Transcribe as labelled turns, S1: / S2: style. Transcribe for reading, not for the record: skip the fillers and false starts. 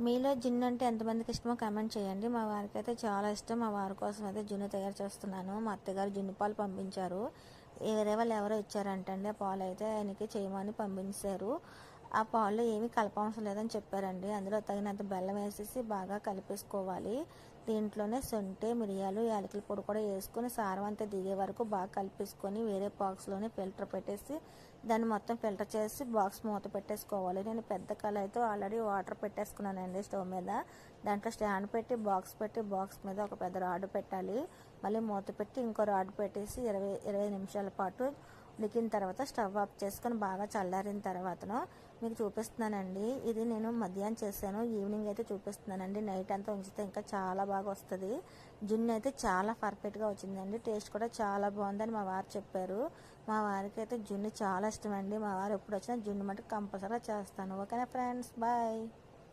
S1: మీలో జున్ను అంటే ఎంతమందికి ఇష్టమో కామెంట్ చేయండి. మా వారికి అయితే చాలా ఇష్టం. మా వారి కోసం అయితే జున్ను తయారు చేస్తున్నాను. మా అత్తగారు జున్ను పాలు పంపించారు. వేరే వాళ్ళు ఎవరో ఇచ్చారంటండి. ఆ పాలు అయితే ఆయనకి చేయమని పంపించారు. ఆ పాలు ఏమీ కలపవసరం లేదని చెప్పారండి. అందులో తగినంత బెల్లం వేసేసి బాగా కలిపేసుకోవాలి. దీంట్లోనే సొంఠి, మిరియాలు, యాలకుల పొడి కూడా వేసుకొని సారం అంతా దిగే వరకు బాగా కలిపేసుకొని వేరే బాక్స్లోనే ఫిల్టర్ పెట్టేసి దాన్ని మొత్తం ఫిల్టర్ చేసి బాక్స్ మూత పెట్టేసుకోవాలి. నేను పెద్ద కళాయితో ఆల్రెడీ వాటర్ పెట్టేసుకున్నానండి స్టవ్ మీద. దాంట్లో స్టాండ్ పెట్టి బాక్స్ మీద ఒక పెద్ద రాడ్ పెట్టాలి. మళ్ళీ మూత పెట్టి ఇంకో రాడ్ పెట్టేసి 20 నిమిషాల పాటు ఉడికిన తర్వాత స్టవ్ ఆఫ్ చేసుకొని బాగా చల్లారిన తర్వాతను మీకు చూపిస్తున్నానండి. ఇది నేను మధ్యాహ్నం చేశాను, ఈవినింగ్ అయితే చూపిస్తున్నానండి. నైట్ అంతా ఉంచితే ఇంకా చాలా బాగా వస్తుంది. జున్ను అయితే చాలా పర్ఫెక్ట్గా వచ్చిందండి. టేస్ట్ కూడా చాలా బాగుందని మా వారు చెప్పారు. మా వారికి అయితే జున్ను చాలా ఇష్టం అండి. మా వారు ఎప్పుడు వచ్చినా జున్ను మటుకు కంపల్సరీగా చేస్తాను. ఓకేనా ఫ్రెండ్స్, బాయ్.